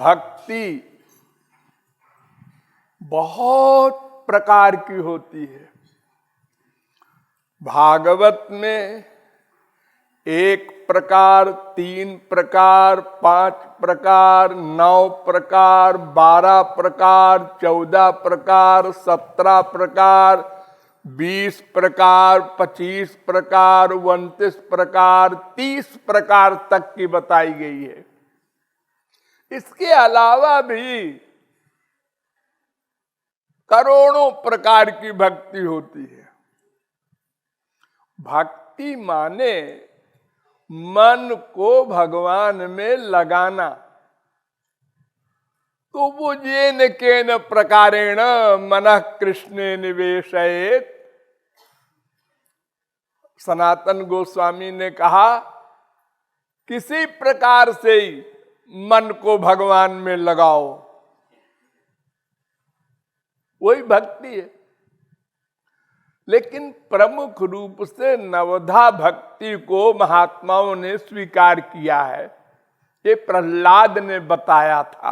भक्ति बहुत प्रकार की होती है। भागवत में 1 प्रकार, 3 प्रकार, 5 प्रकार, 9 प्रकार, 12 प्रकार, 14 प्रकार, 17 प्रकार, 20 प्रकार, 25 प्रकार, 29 प्रकार, 30 प्रकार तक की बताई गई है। इसके अलावा भी करोड़ों प्रकार की भक्ति होती है। भक्ति माने मन को भगवान में लगाना। तो वो येन केन प्रकारेण मनः कृष्णे निवेशयेत। सनातन गोस्वामी ने कहा, किसी प्रकार से ही मन को भगवान में लगाओ, वही भक्ति है। लेकिन प्रमुख रूप से नवधा भक्ति को महात्माओं ने स्वीकार किया है। ये प्रहलाद ने बताया था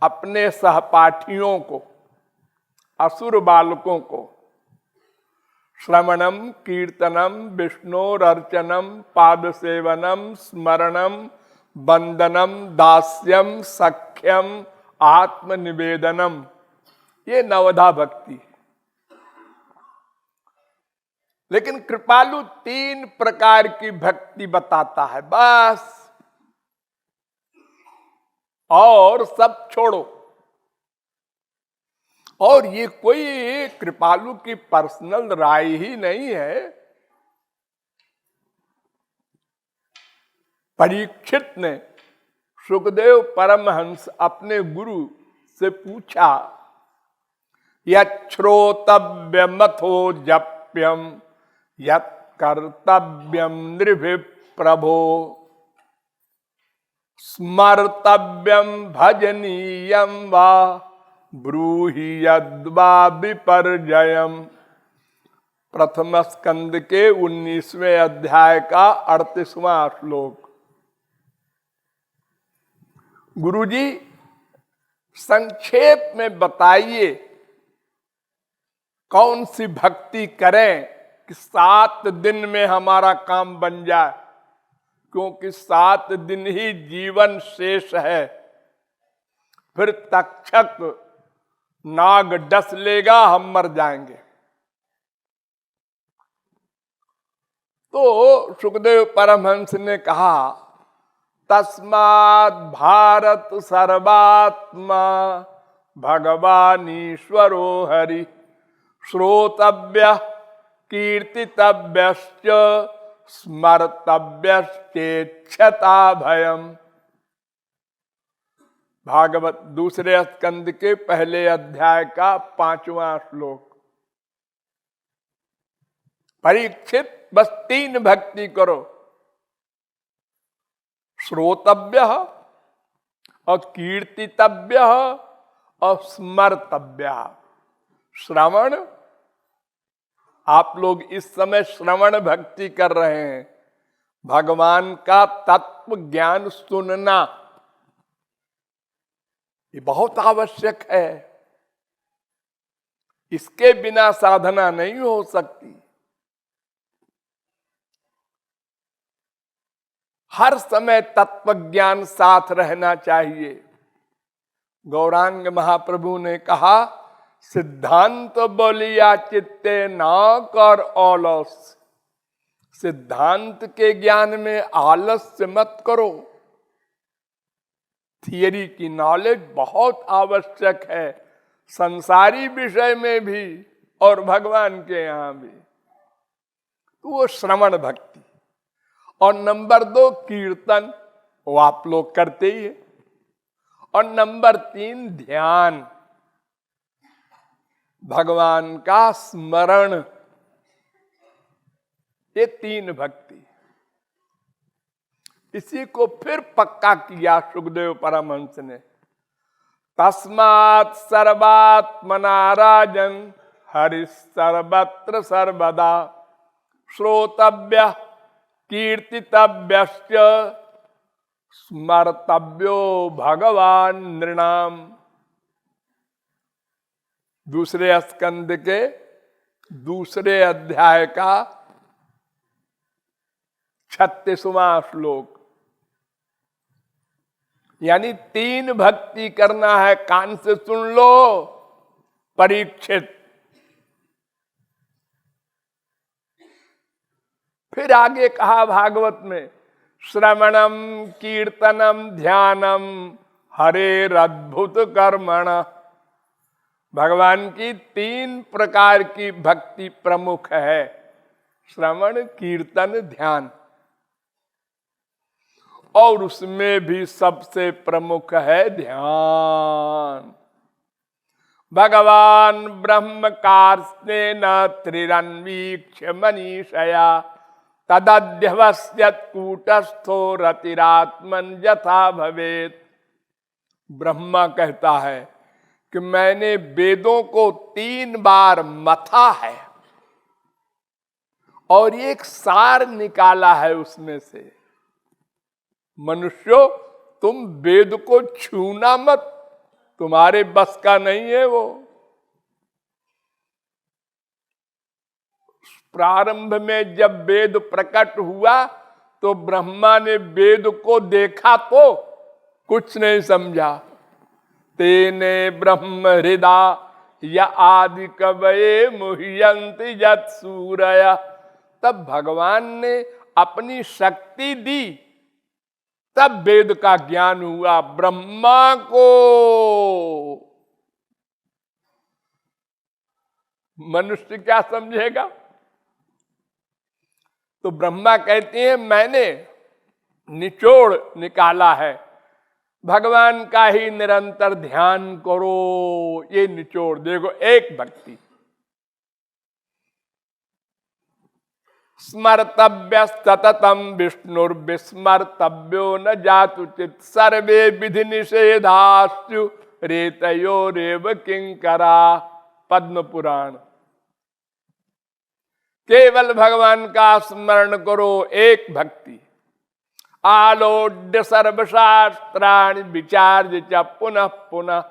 अपने सहपाठियों को, असुर बालकों को। श्रवणम कीर्तनम विष्णोरर्चनम पाद सेवनम स्मरणम वंदनम दास्यम सख्यम आत्मनिवेदनम, ये नवधा भक्ति। लेकिन कृपालु 3 प्रकार की भक्ति बताता है बस, और सब छोड़ो। और ये कोई कृपालु की पर्सनल राय ही नहीं है। परीक्षित ने सुखदेव परमहंस अपने गुरु से पूछा, यच्छ्रोतव्यमथो जप्यम यत् कर्तव्यम नृभिः प्रभो स्मर्तव्यम भजनीयम वा ब्रूहि यद्वा विपर्जयम। प्रथम स्कंद के 19वें अध्याय का 38वां श्लोक। गुरुजी संक्षेप में बताइए कौन सी भक्ति करें कि 7 दिन में हमारा काम बन जाए, क्योंकि 7 दिन ही जीवन शेष है। फिर तक्षक नाग डस लेगा, हम मर जाएंगे। तो सुखदेव परमहंस ने कहा, तस्मात् भारत सर्वात्मा भगवान ईश्वरो हरि श्रोतव्य कीर्तितव्यश्च स्मर्तव्यश्चेच्छता भयम। भागवत 2 स्कंद के 1 अध्याय का 5वां श्लोक। परीक्षित बस 3 भक्ति करो, श्रोतव्य और कीर्तितव्य और स्मर्तव्य। श्रवण, आप लोग इस समय श्रवण भक्ति कर रहे हैं। भगवान का तत्व ज्ञान सुनना ये बहुत आवश्यक है। इसके बिना साधना नहीं हो सकती। हर समय तत्व ज्ञान साथ रहना चाहिए। गौरांग महाप्रभु ने कहा, सिद्धांत बोलिया चित्ते ना कर आलस। सिद्धांत के ज्ञान में आलस्य मत करो। थियरी की नॉलेज बहुत आवश्यक है, संसारी विषय में भी और भगवान के यहां भी। तो वो श्रवण भक्ति। और नंबर 2 कीर्तन, वो आप लोग करते ही है। और नंबर 3 ध्यान, भगवान का स्मरण। ये 3 भक्ति। इसी को फिर पक्का किया सुखदेव परमहंस ने। तस्मात् सर्वात्मना राजन हरि सर्वत्र सर्वदा श्रोतव्य कीर्तितव्यश्च स्मर्तव्यो भगवान नृणाम, दूसरे स्कंद के दूसरे अध्याय का 36वां श्लोक। यानी 3 भक्ति करना है, कान से सुन लो परीक्षित। फिर आगे कहा भागवत में, श्रवणम कीर्तनम ध्यानम हरेर अद्भुत कर्मण। भगवान की 3 प्रकार की भक्ति प्रमुख है, श्रवण कीर्तन ध्यान, और उसमें भी सबसे प्रमुख है ध्यान। भगवान ब्रह्म कार्ष्णेन त्रिरन्वीक्ष्य मनीषया तदध्यवस्यत् कूटस्थो रतिरात्मन यथा भवेत्। ब्रह्मा कहता है कि मैंने वेदों को 3 बार मथा है और एक सार निकाला है उसमें से। मनुष्यों, तुम वेद को छूना मत, तुम्हारे बस का नहीं है वो। प्रारंभ में जब वेद प्रकट हुआ तो ब्रह्मा ने वेद को देखा तो कुछ नहीं समझा। तेने ब्रह्म हृदय या आदि कवये मुह्यन्ति यत् सूरय। तब भगवान ने अपनी शक्ति दी, तब वेद का ज्ञान हुआ ब्रह्मा को। मनुष्य क्या समझेगा? तो ब्रह्मा कहते हैं मैंने निचोड़ निकाला है, भगवान का ही निरंतर ध्यान करो। ये निचोड़ देखो, एक भक्ति। स्मर्तव्य सततम विष्णुर्विस्मर्तव्यो न जातुचित सर्वे विधि निषेधास्यु रेतयो रेव किंकरा। पद्म पुराण। केवल भगवान का स्मरण करो, एक भक्ति। आलोड्य सर्वशास्त्राणि विचार्य च पुनः पुनः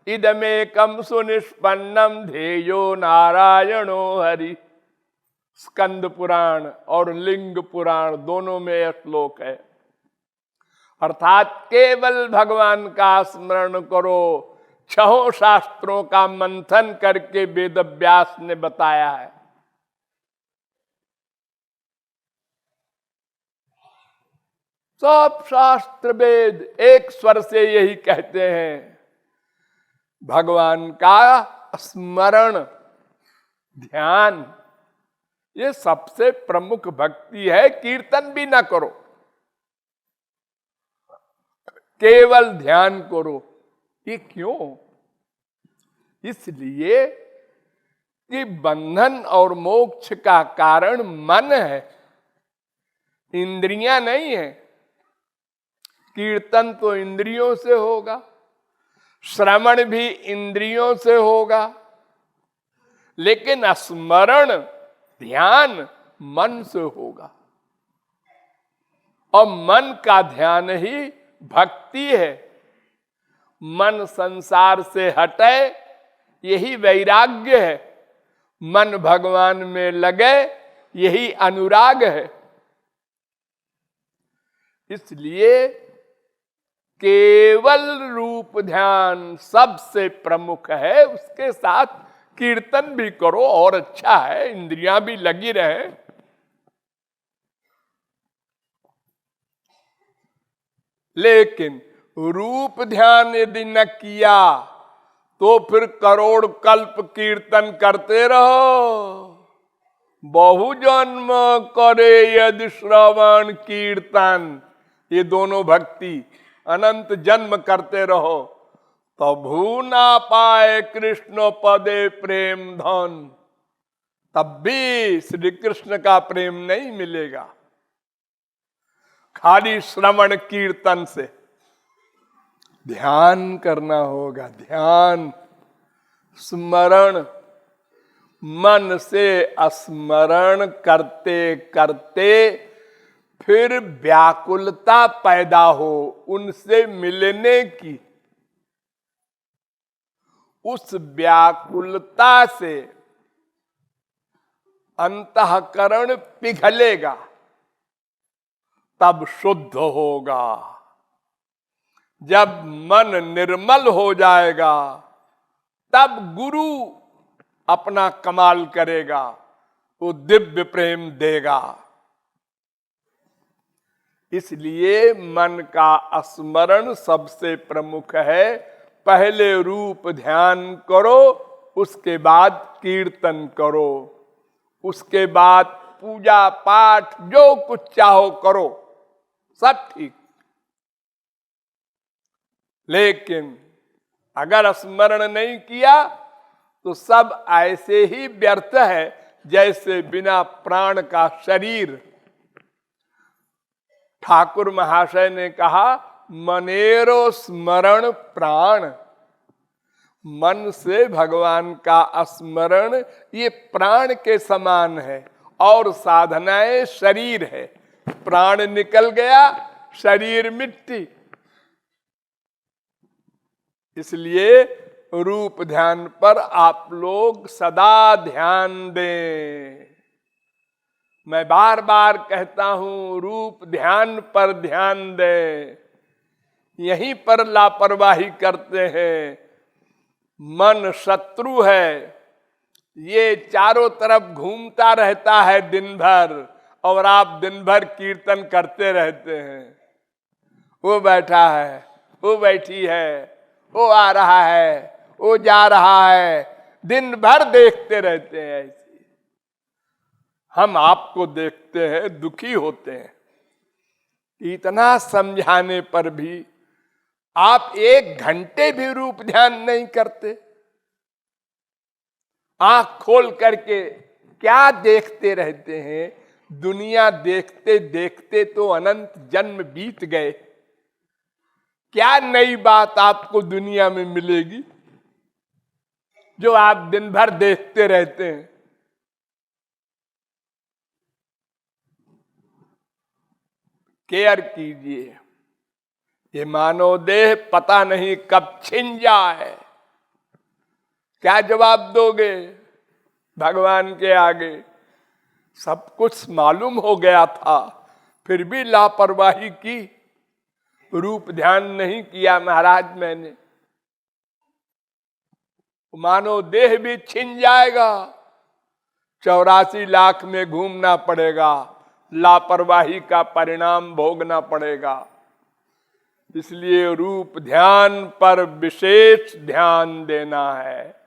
इदमेकं सुनिष्पन्नम ध्येयो नारायणो हरि। स्कंद पुराण और लिंग पुराण दोनों में यह श्लोक है। अर्थात केवल भगवान का स्मरण करो। 6 शास्त्रों का मंथन करके वेद व्यास ने बताया है। सब शास्त्र वेद एक स्वर से यही कहते हैं, भगवान का स्मरण ध्यान ये सबसे प्रमुख भक्ति है। कीर्तन भी ना करो, केवल ध्यान करो। ये क्यों? इसलिए कि बंधन और मोक्ष का कारण मन है, इंद्रियां नहीं है। कीर्तन तो इंद्रियों से होगा, श्रवण भी इंद्रियों से होगा, लेकिन स्मरण ध्यान मन से होगा। और मन का ध्यान ही भक्ति है। मन संसार से हटे, यही वैराग्य है। मन भगवान में लगे, यही अनुराग है। इसलिए केवल रूप ध्यान सबसे प्रमुख है। उसके साथ कीर्तन भी करो और अच्छा है, इंद्रियां भी लगी रहे। लेकिन रूप ध्यान यदि न किया तो फिर करोड़ कल्प कीर्तन करते रहो। बहु जन्म करे यदि श्रवण कीर्तन, ये दोनों भक्ति अनंत जन्म करते रहो, तभू ना पाए कृष्ण पदे प्रेम धन। तब भी श्री कृष्ण का प्रेम नहीं मिलेगा। खाली श्रवण कीर्तन से ध्यान करना होगा। ध्यान स्मरण, मन से स्मरण करते करते फिर व्याकुलता पैदा हो उनसे मिलने की, उस व्याकुलता से अंतःकरण पिघलेगा, तब शुद्ध होगा। जब मन निर्मल हो जाएगा तब गुरु अपना कमाल करेगा, वो दिव्य प्रेम देगा। इसलिए मन का स्मरण सबसे प्रमुख है। पहले रूप ध्यान करो, उसके बाद कीर्तन करो, उसके बाद पूजा पाठ जो कुछ चाहो करो, सब ठीक। लेकिन अगर स्मरण नहीं किया तो सब ऐसे ही व्यर्थ है जैसे बिना प्राण का शरीर। ठाकुर महाशय ने कहा, मनेरो स्मरण प्राण। मन से भगवान का स्मरण ये प्राण के समान है, और साधनाएं शरीर है। प्राण निकल गया, शरीर मिट्टी। इसलिए रूप ध्यान पर आप लोग सदा ध्यान दें। मैं बार बार कहता हूं, रूप ध्यान पर ध्यान दें। यहीं पर लापरवाही करते हैं। मन शत्रु है, ये चारों तरफ घूमता रहता है दिन भर, और आप दिन भर कीर्तन करते रहते हैं। वो बैठा है, वो बैठी है, वो आ रहा है, वो जा रहा है, दिन भर देखते रहते हैं। ऐसे हम आपको देखते हैं, दुखी होते हैं। इतना समझाने पर भी आप 1 घंटे भी रूप ध्यान नहीं करते। आंख खोल करके क्या देखते रहते हैं? दुनिया देखते देखते तो अनंत जन्म बीत गए। क्या नई बात आपको दुनिया में मिलेगी जो आप दिन भर देखते रहते हैं? केयर कीजिए। ये मानव देह पता नहीं कब छिन जाए। क्या जवाब दोगे भगवान के आगे? सब कुछ मालूम हो गया था, फिर भी लापरवाही की, रूप ध्यान नहीं किया महाराज मैंने। मानो देह भी छिन जाएगा, 84 लाख में घूमना पड़ेगा, लापरवाही का परिणाम भोगना पड़ेगा। इसलिए रूप ध्यान पर विशेष ध्यान देना है।